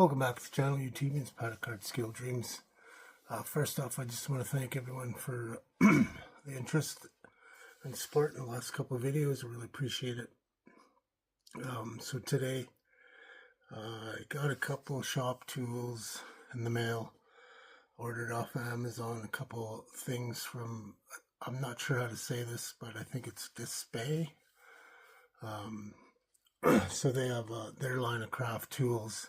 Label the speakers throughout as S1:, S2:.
S1: Welcome back to the channel, YouTube. It's Paddock Card Skill Dreams. First off, I just want to thank everyone for the interest and support in the last couple of videos. I really appreciate it. So today, I got a couple of shop tools in the mail. Ordered off Amazon a couple things from, I'm not sure how to say this, but I think it's DSPIAE. So they have their line of craft tools.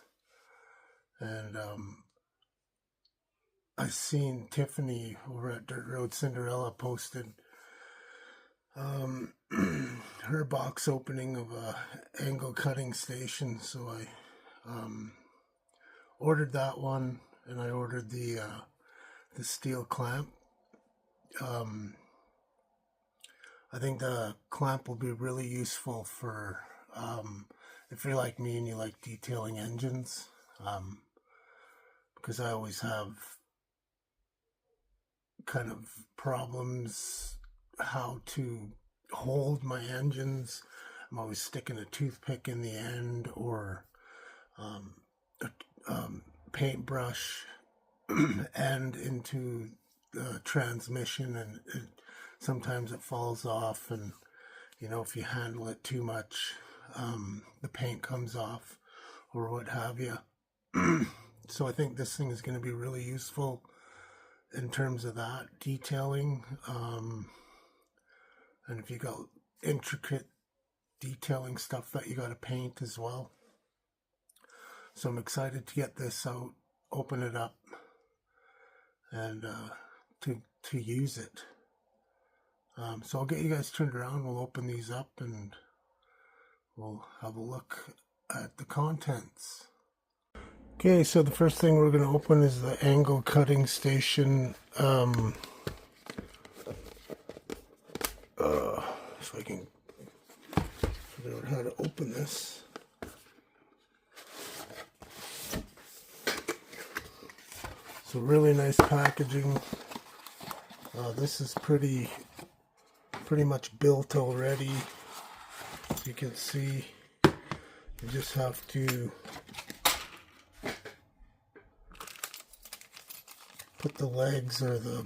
S1: And I seen Tiffany over at Dirt Road Cinderella posted her box opening of a angle cutting station. So I ordered that one, and I ordered the steel clamp. I think the clamp will be really useful for if you're like me and you like detailing engines. Because I always have kind of problems how to hold my engines. I'm always sticking a toothpick in the end, or a paintbrush end into the transmission, and sometimes it falls off, and you know, if you handle it too much, the paint comes off or what have you. So I think this thing is going to be really useful in terms of that detailing. And if you got intricate detailing stuff that you got to paint as well. So I'm excited to get this out, open it up, and to use it. So I'll get you guys turned around. We'll open these up and we'll have a look at the contents. Okay, so the first thing we're going to open is the angle cutting station. If I can figure out how to open this. So really nice packaging. This is pretty much built already. As you can see, you just have to put the legs, or the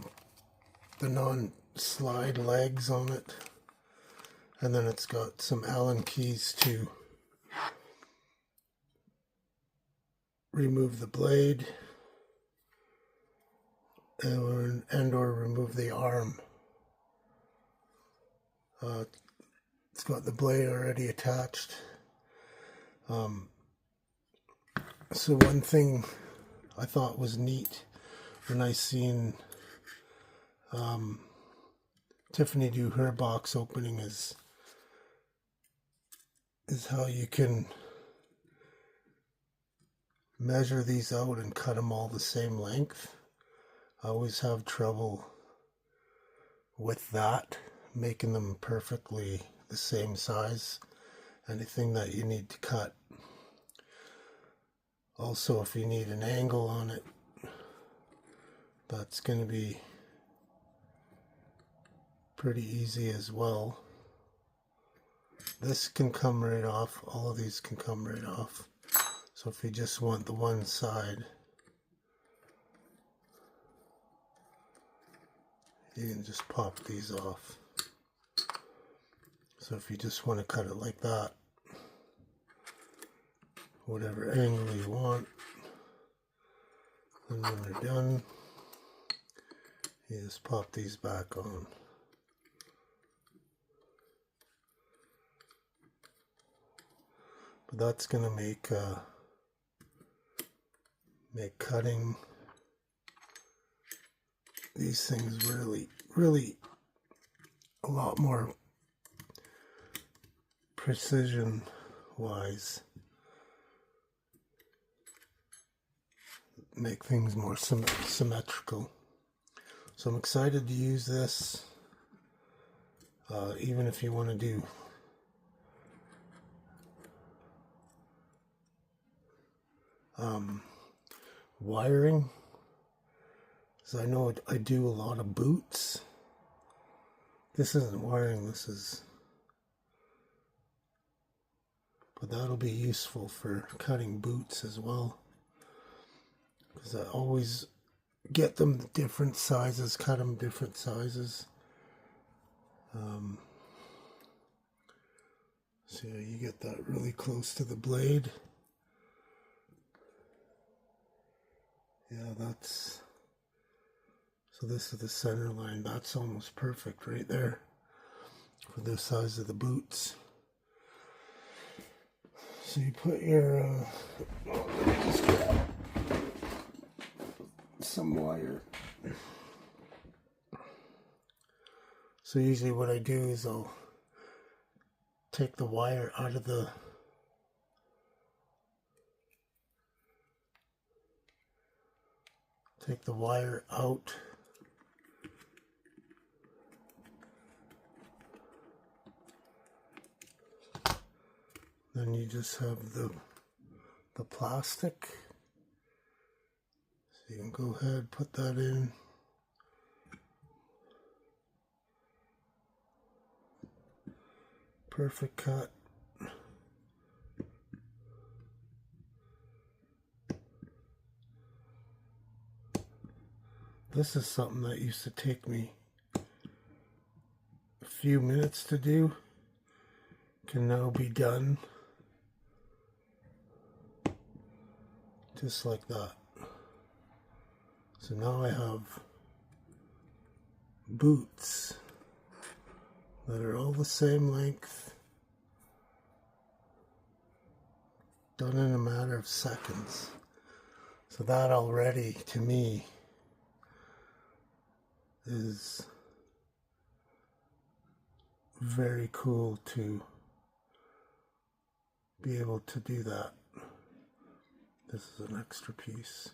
S1: non-slide legs on it, and then it's got some Allen keys to remove the blade and or remove the arm. It's got the blade already attached. So one thing I thought was neat when I seen Tiffany do her box opening is how you can measure these out and cut them all the same length. I always have trouble with that, making them perfectly the same size. Anything that you need to cut. Also, if you need an angle on it, that's going to be pretty easy as well. This can come right off. All of these can come right off. So if you just want the one side, you can just pop these off. So if you just want to cut it like that, whatever angle you want, and when they're done, you just pop these back on. But that's going to make cutting these things really a lot more precision wise. Make things more symmetrical. So I'm excited to use this. Even if you want to do wiring, because I know I do a lot of boots. This isn't wiring, this is, but that'll be useful for cutting boots as well. because I always get them different sizes, cut them different sizes. So yeah, you get that really close to the blade. Yeah, that's, so this is the center line. That's almost perfect right there for the size of the boots. So you put your, just grab some wire. So usually what I do is I'll take the wire out of the out. Then you just have the plastic. So you can go ahead, put that in. Perfect cut. This is something that used to take me a few minutes to do. Can now be done just like that. So now I have boots that are all the same length, done in a matter of seconds. So that already, to me, is very cool to be able to do that. This is an extra piece.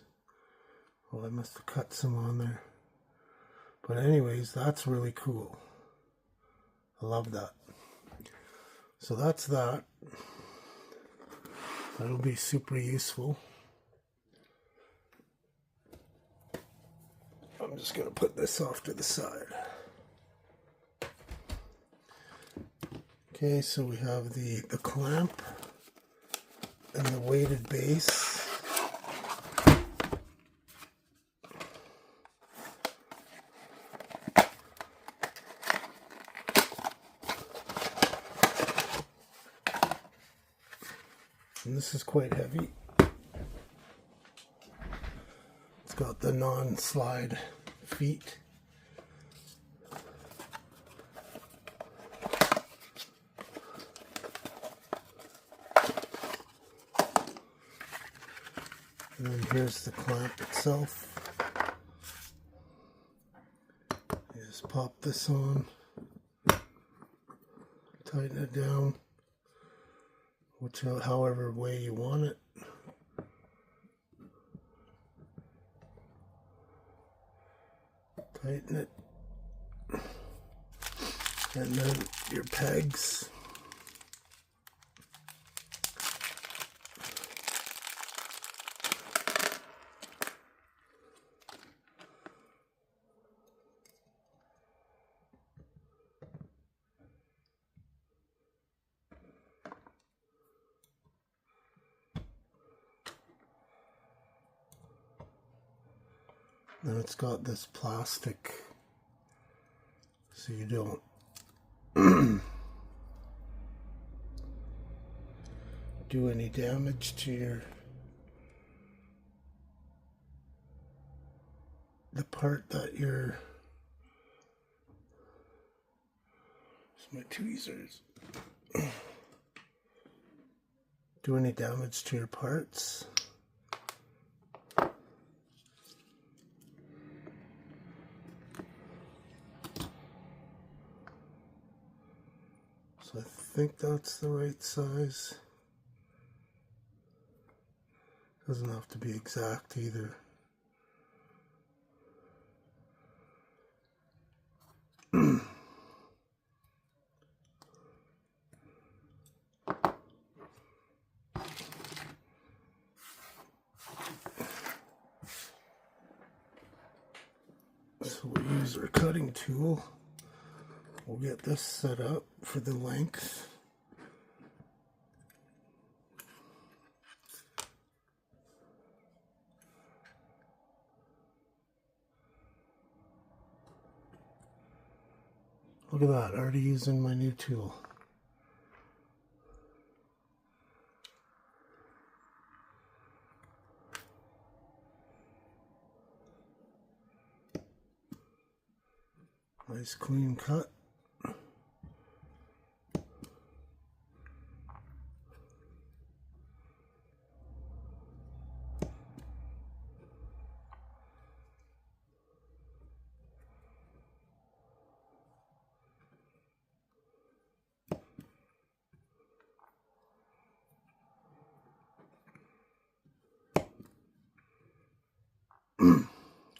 S1: Oh, I must have cut some on there. But anyways, that's really cool. I love that. So that's that. That'll be super useful. I'm just going to put this off to the side. Okay, so we have the clamp and the weighted base. And this is quite heavy. It's got the non-slide feet. And then here's the clamp itself. You just pop this on, tighten it down, however way you want it. Tighten it. And then your pegs. Then it's got this plastic so you don't do any damage to the part that you're, my tweezers, do any damage to your parts. So I think that's the right size. Doesn't have to be exact either. So we'll use our cutting tool. We'll get this set up for the length. Look at that, already using my new tool. Nice clean cut.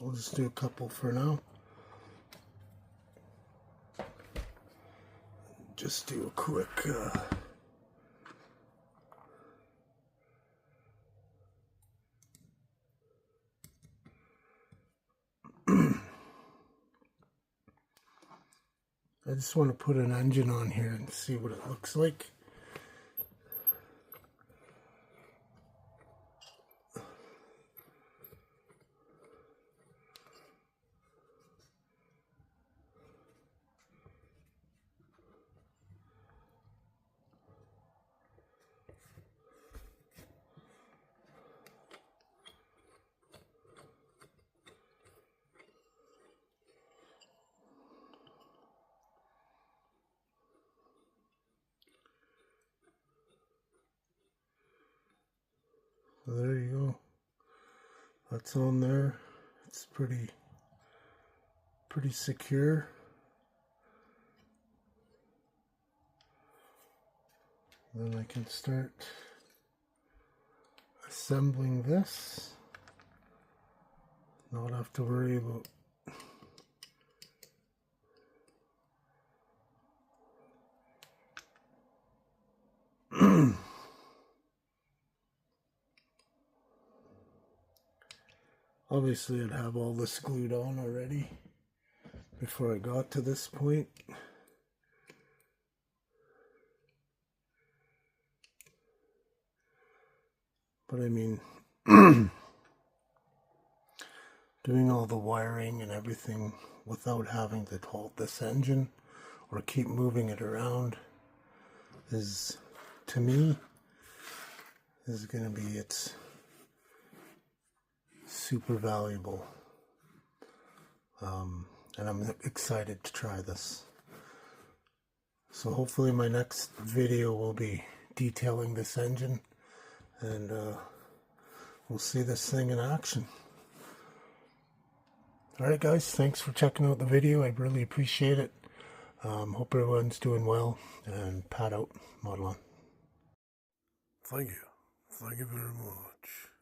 S1: We'll just do a couple for now. Just do a quick I just want to put an engine on here and see what it looks like. So there you go. That's on there. It's pretty secure. Then I can start assembling this. Not have to worry about obviously I'd have all this glued on already before I got to this point. But I mean, doing all the wiring and everything without having to hold this engine or keep moving it around is, to me, is going to be it's super valuable. And I'm excited to try this. So hopefully my next video will be detailing this engine, and we'll see this thing in action. Alright guys, thanks for checking out the video. I really appreciate it. Hope everyone's doing well, and Pat out, Model on.
S2: Thank you. Thank you very much.